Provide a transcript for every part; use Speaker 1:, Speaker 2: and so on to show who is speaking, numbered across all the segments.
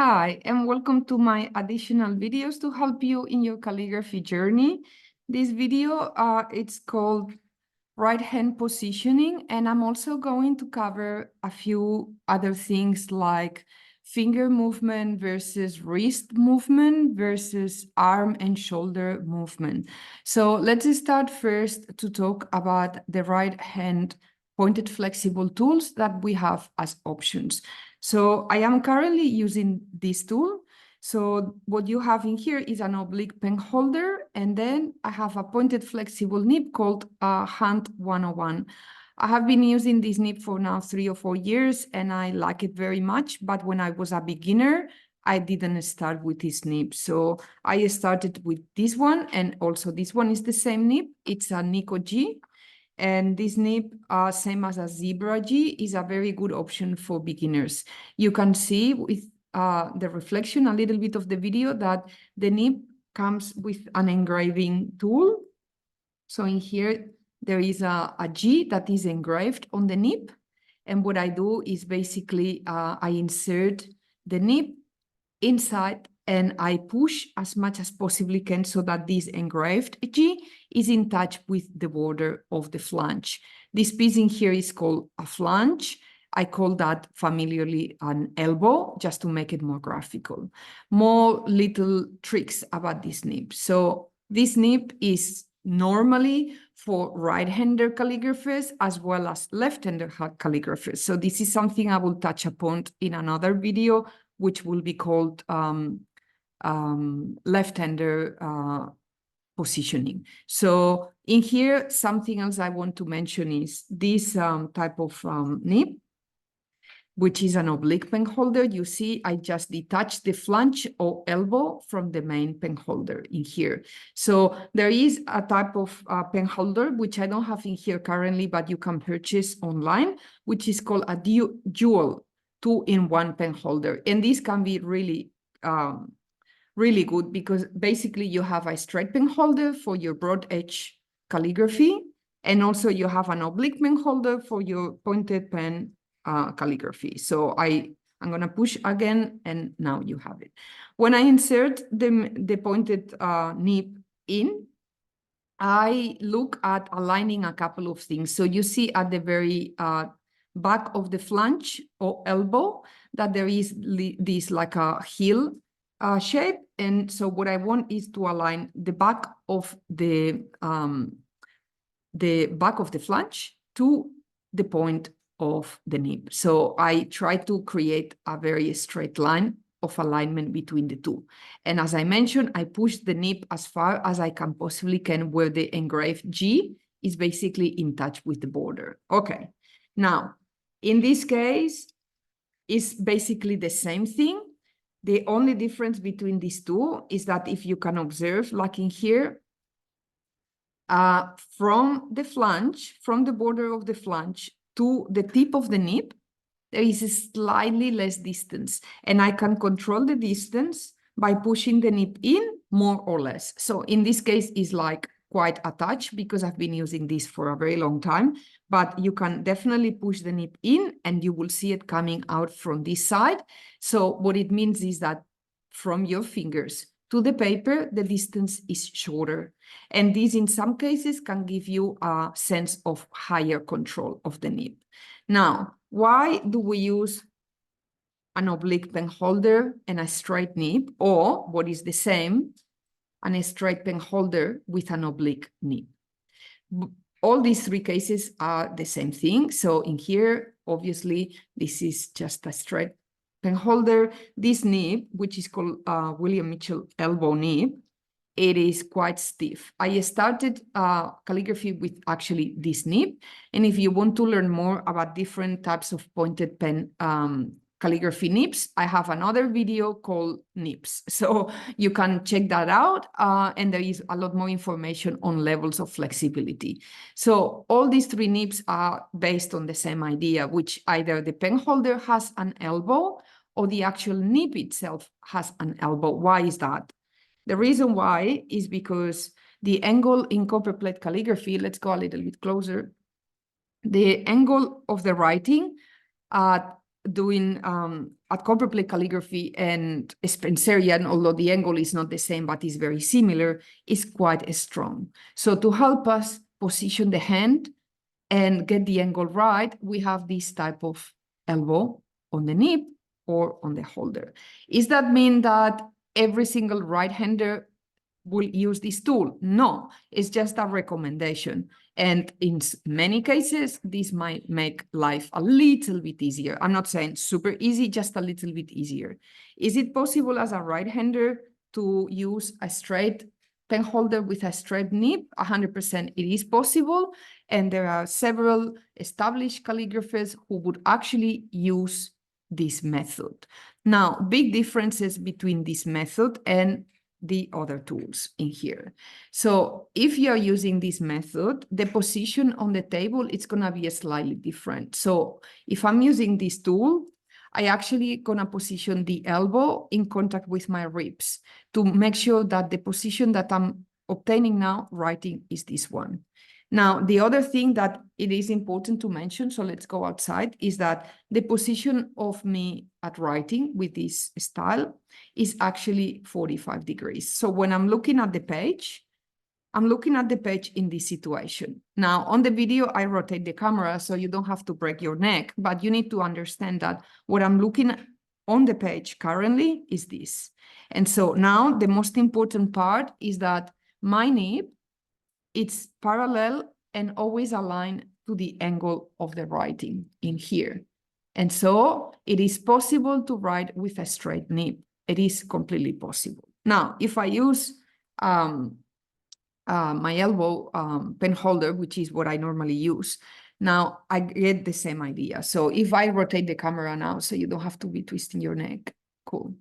Speaker 1: Hi, and welcome to my additional videos to help you in your calligraphy journey. This video, it's called right hand positioning, and I'm also going to cover a few other things like finger movement versus wrist movement versus arm and shoulder movement. So let's start first to talk about the right hand pointed flexible tools that we have as options. So I am currently using this tool. So what you have in here is an oblique pen holder, and then I have a pointed flexible nib called Hand 101. I have been using this nib for now 3 or 4 years, and I like it very much. But when I was a beginner, I didn't start with this nib. So I started with this one, and also this one is the same nib. It's a Nico G. And this nib, same as a Zebra G, is a very good option for beginners. You can see with the reflection a little bit of the video that the nib comes with an engraving tool. So in here, there is a G that is engraved on the nib. And what I do is basically I insert the nib inside and I push as much as possibly can so that this engraved G is in touch with the border of the flange. This piece in here is called a flange. I call that familiarly an elbow, just to make it more graphical. More little tricks about this nib. So this nib is normally for right-hander calligraphers as well as left-hander calligraphers. So this is something I will touch upon in another video, which will be called left-hander positioning. So in here, something else I want to mention is this type of nib, which is an oblique pen holder. You see, I just detached the flange or elbow from the main pen holder in here. So there is a type of pen holder, which I don't have in here currently, but you can purchase online, which is called a dual 2-in-1 pen holder. And this can be really, really good because basically you have a straight pen holder for your broad edge calligraphy. And also you have an oblique pen holder for your pointed pen calligraphy. So I'm going to push again, and now you have it. When I insert the pointed nib in, I look at aligning a couple of things. So you see at the very back of the flange or elbow that there is this like a heel shape. And so what I want is to align the back of the flange to the point of the nib. So I try to create a very straight line of alignment between the two. And as I mentioned, I push the nib as far as I can possibly can where the engraved G is basically in touch with the border. Okay, now in this case, it's basically the same thing. The only difference between these two is that if you can observe, like in here, from the flange, from the border of the flange to the tip of the nib, there is a slightly less distance. And I can control the distance by pushing the nib in more or less. So in this case, it's like quite a touch because I've been using this for a very long time. But you can definitely push the nib in and you will see it coming out from this side. So what it means is that from your fingers to the paper, the distance is shorter. And this, in some cases, can give you a sense of higher control of the nib. Now, why do we use an oblique pen holder and a straight nib, or what is the same, a straight pen holder with an oblique nib? All these three cases are the same thing. So in here, obviously, this is just a straight pen holder. This nib, which is called William Mitchell elbow nib, it is quite stiff. I started calligraphy with actually this nib. And if you want to learn more about different types of pointed pen calligraphy nibs, I have another video called nibs. So you can check that out. And there is a lot more information on levels of flexibility. So all these three nibs are based on the same idea, which either the pen holder has an elbow or the actual nib itself has an elbow. Why is that? The reason why is because the angle in copperplate calligraphy, let's go a little bit closer. The angle of the writing, doing at Copperplate calligraphy and Spencerian, although the angle is not the same, but is very similar, is quite strong. So to help us position the hand and get the angle right, we have this type of elbow on the nib or on the holder. Does that mean that every single right-hander will use this tool? No, it's just a recommendation. And in many cases, this might make life a little bit easier. I'm not saying super easy, just a little bit easier. Is it possible as a right-hander to use a straight pen holder with a straight nib? 100% it is possible. And there are several established calligraphers who would actually use this method. Now, big differences between this method and the other tools in here. So if you're using this method, the position on the table, it's gonna be slightly different. So if I'm using this tool, I actually gonna position the elbow in contact with my ribs to make sure that the position that I'm obtaining now writing is this one. Now, the other thing that it is important to mention, so let's go outside, is that the position of me at writing with this style is actually 45 degrees. So when I'm looking at the page, I'm looking at the page in this situation. Now, on the video, I rotate the camera, so you don't have to break your neck, but you need to understand that what I'm looking at on the page currently is this. And so now the most important part is that my nib, it's parallel and always aligned to the angle of the writing in here. And so it is possible to write with a straight nib. It is completely possible. Now, if I use my elbow pen holder, which is what I normally use, now I get the same idea. So if I rotate the camera now, so you don't have to be twisting your neck, cool.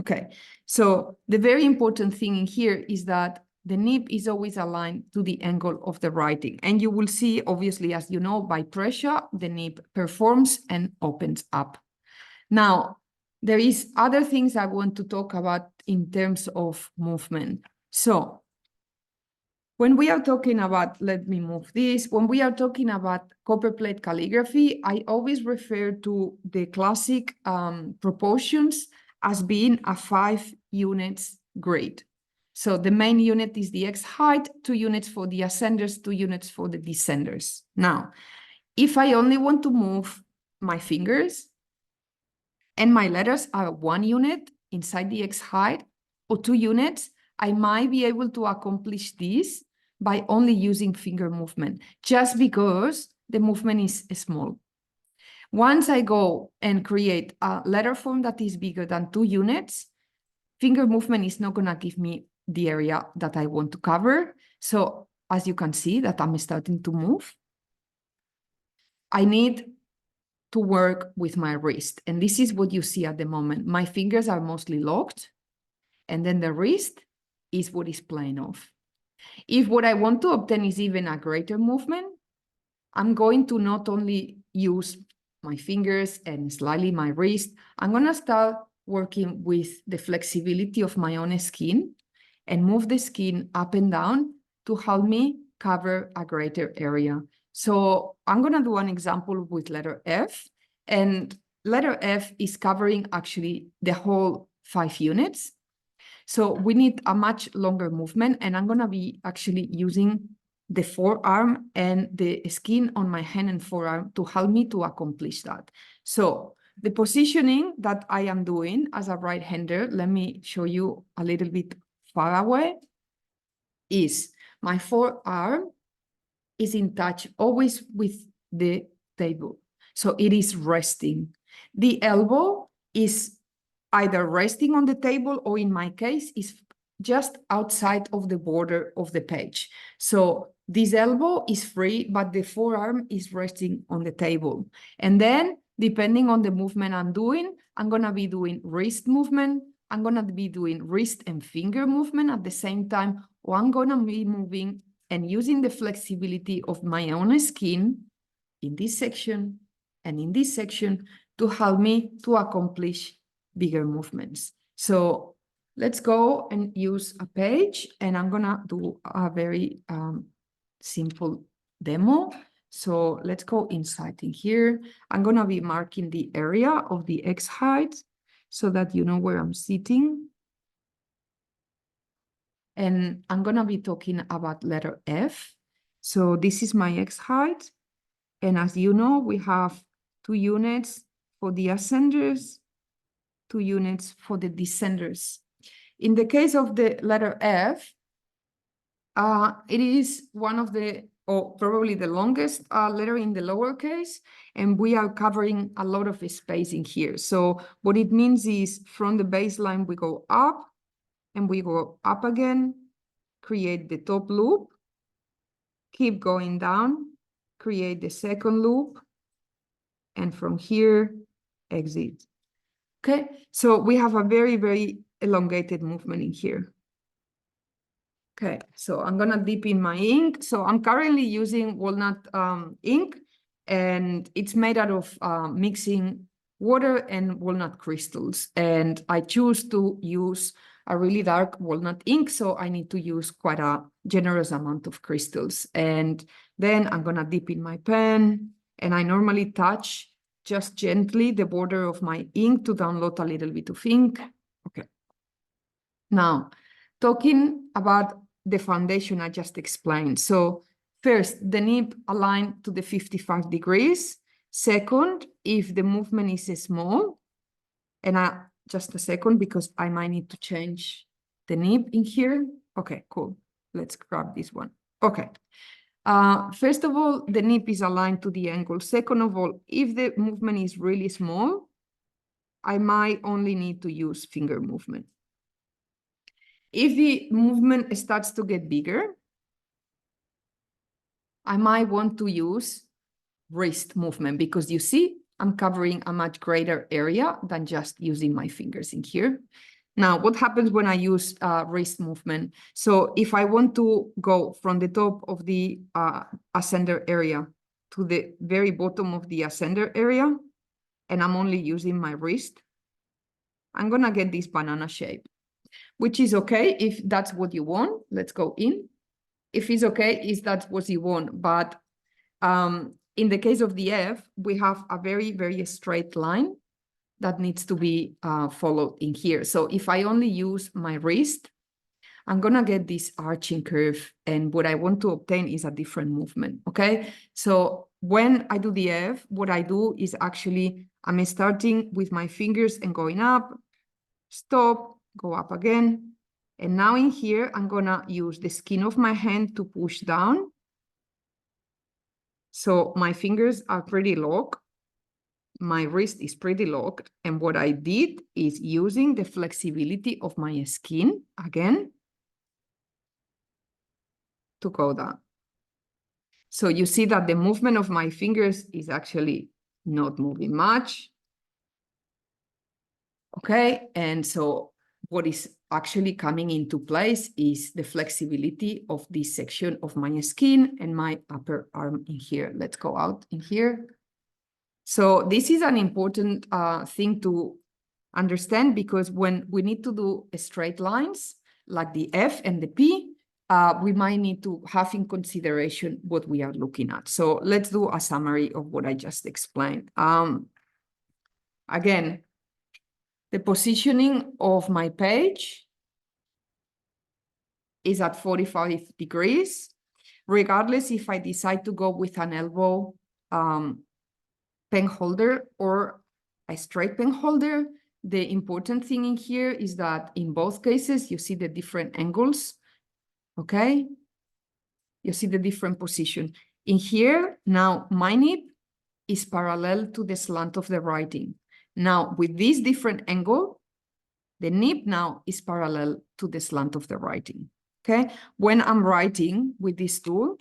Speaker 1: Okay, so the very important thing in here is that the nib is always aligned to the angle of the writing. And you will see, obviously, as you know, by pressure, the nib performs and opens up. Now, there is other things I want to talk about in terms of movement. So when we are talking about, let me move this, when we are talking about Copperplate calligraphy, I always refer to the classic proportions as being a 5 units grid. So the main unit is the X height, 2 units for the ascenders, 2 units for the descenders. Now, if I only want to move my fingers and my letters are 1 unit inside the X height or 2 units, I might be able to accomplish this by only using finger movement, just because the movement is small. Once I go and create a letter form that is bigger than 2 units, finger movement is not gonna give me the area that I want to cover. So as you can see that I'm starting to move, I need to work with my wrist. And this is what you see at the moment. My fingers are mostly locked, and then the wrist is what is playing off. If what I want to obtain is even a greater movement, I'm going to not only use my fingers and slightly my wrist, I'm gonna start working with the flexibility of my own skin and move the skin up and down to help me cover a greater area. So I'm gonna do an example with letter F, and letter F is covering actually the whole 5 units. So we need a much longer movement, and I'm gonna be actually using the forearm and the skin on my hand and forearm to help me to accomplish that. So the positioning that I am doing as a right-hander, let me show you a little bit far away, is my forearm is in touch always with the table. So it is resting. The elbow is either resting on the table, or in my case, is just outside of the border of the page. So this elbow is free, but the forearm is resting on the table. And then, depending on the movement I'm doing, I'm gonna be doing wrist movement, I'm gonna be doing wrist and finger movement at the same time, or I'm gonna be moving and using the flexibility of my own skin in this section and in this section to help me to accomplish bigger movements. So let's go and use a page, and I'm gonna do a very simple demo So let's go inside in here. I'm gonna be marking the area of the X height so that you know where I'm sitting. And I'm gonna be talking about letter F. So this is my X height. And as you know, we have 2 units for the ascenders, 2 units for the descenders. In the case of the letter F, it is one of the, or probably the longest letter in the lowercase, and we are covering a lot of space in here. So what it means is from the baseline, we go up and we go up again, create the top loop, keep going down, create the second loop, and from here, exit. Okay, so we have a very, very elongated movement in here. Okay, so I'm gonna dip in my ink. So I'm currently using walnut ink, and it's made out of mixing water and walnut crystals. And I choose to use a really dark walnut ink, so I need to use quite a generous amount of crystals. And then I'm gonna dip in my pen, and I normally touch just gently the border of my ink to download a little bit of ink. Okay. Now, talking about the foundation I just explained. So first, the nib aligned to the 55 degrees. Second, if the movement is small, and just a second, because I might need to change the nib in here. Okay, cool. Let's grab this one. Okay. First of all, the nib is aligned to the angle. Second of all, if the movement is really small, I might only need to use finger movement. If the movement starts to get bigger, I might want to use wrist movement, because you see, I'm covering a much greater area than just using my fingers in here. Now, what happens when I use wrist movement? So if I want to go from the top of the ascender area to the very bottom of the ascender area, and I'm only using my wrist, I'm gonna get this banana shape, which is okay if that's what you want. Let's go in. If it's okay, is that's what you want. But in the case of the F, we have a very, very straight line that needs to be followed in here. So if I only use my wrist, I'm gonna get this arching curve, and what I want to obtain is a different movement, okay? So when I do the F, what I do is actually, I'm starting with my fingers and going up, stop, go up again. And now in here, I'm gonna use the skin of my hand to push down. So my fingers are pretty locked. My wrist is pretty locked. And what I did is using the flexibility of my skin again to go down. So you see that the movement of my fingers is actually not moving much. Okay, and so what is actually coming into place is the flexibility of this section of my skin and my upper arm in here. Let's go out in here. So this is an important thing to understand, because when we need to do straight lines like the F and the P, we might need to have in consideration what we are looking at. So let's do a summary of what I just explained. Again, the positioning of my page is at 45 degrees, regardless if I decide to go with an elbow pen holder or a straight pen holder. The important thing in here is that in both cases, you see the different angles, okay? You see the different position. In here, now my nib is parallel to the slant of the writing. Now, with this different angle, the nib now is parallel to the slant of the writing, okay? When I'm writing with this tool,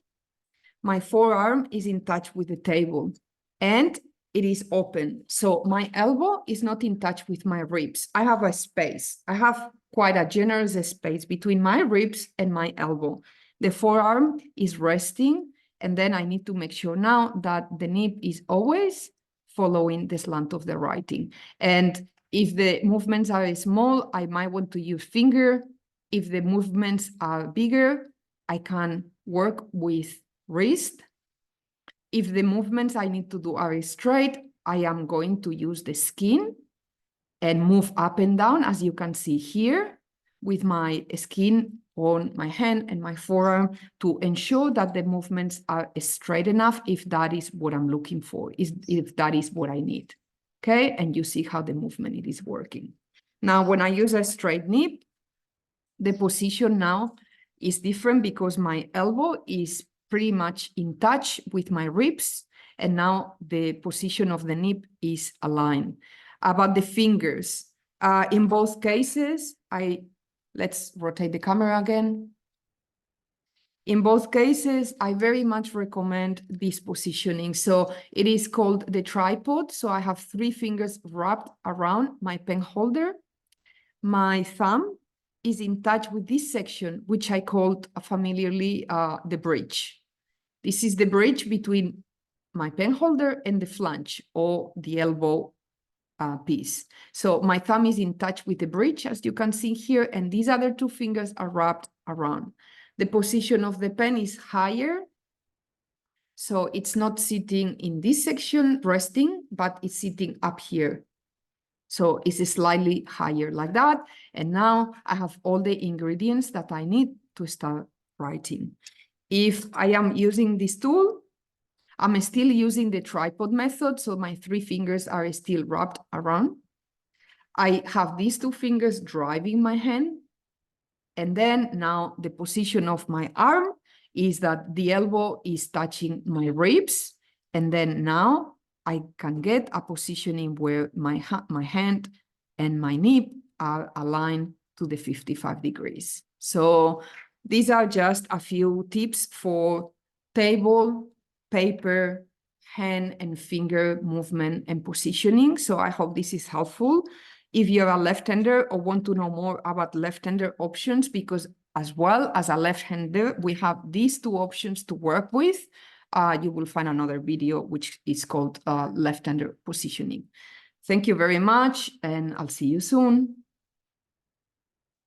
Speaker 1: my forearm is in touch with the table and it is open. So my elbow is not in touch with my ribs. I have a space. I have quite a generous space between my ribs and my elbow. The forearm is resting, and then I need to make sure now that the nib is always following the slant of the writing. And if the movements are small, I might want to use finger. If the movements are bigger, I can work with wrist. If the movements I need to do are straight, I am going to use the skin and move up and down, as you can see here, with my skin on my hand and my forearm to ensure that the movements are straight enough if that is what I'm looking for, if that is what I need. Okay, and you see how the movement it is working. Now, when I use a straight nib, the position now is different because my elbow is pretty much in touch with my ribs, and now the position of the nib is aligned. About the fingers, in both cases, let's rotate the camera again. In both cases, I very much recommend this positioning. So it is called the tripod. So I have 3 fingers wrapped around my pen holder. My thumb is in touch with this section, which I called familiarly the bridge. This is the bridge between my pen holder and the flange or the elbow piece. So my thumb is in touch with the bridge, as you can see here, and these other 2 fingers are wrapped around. The position of the pen is higher, so it's not sitting in this section resting, but it's sitting up here. So it's slightly higher like that. And now I have all the ingredients that I need to start writing. If I am using this tool, I'm still using the tripod method, so my 3 fingers are still wrapped around. I have these 2 fingers driving my hand. And then now the position of my arm is that the elbow is touching my ribs. And then now I can get a positioning where my hand and my nib are aligned to the 55 degrees. So these are just a few tips for table, paper, hand and finger movement and positioning. So I hope this is helpful. If you're a left-hander or want to know more about left-hander options, because as well as a left-hander, we have these 2 options to work with, you will find another video which is called left-hander positioning. Thank you very much, and I'll see you soon.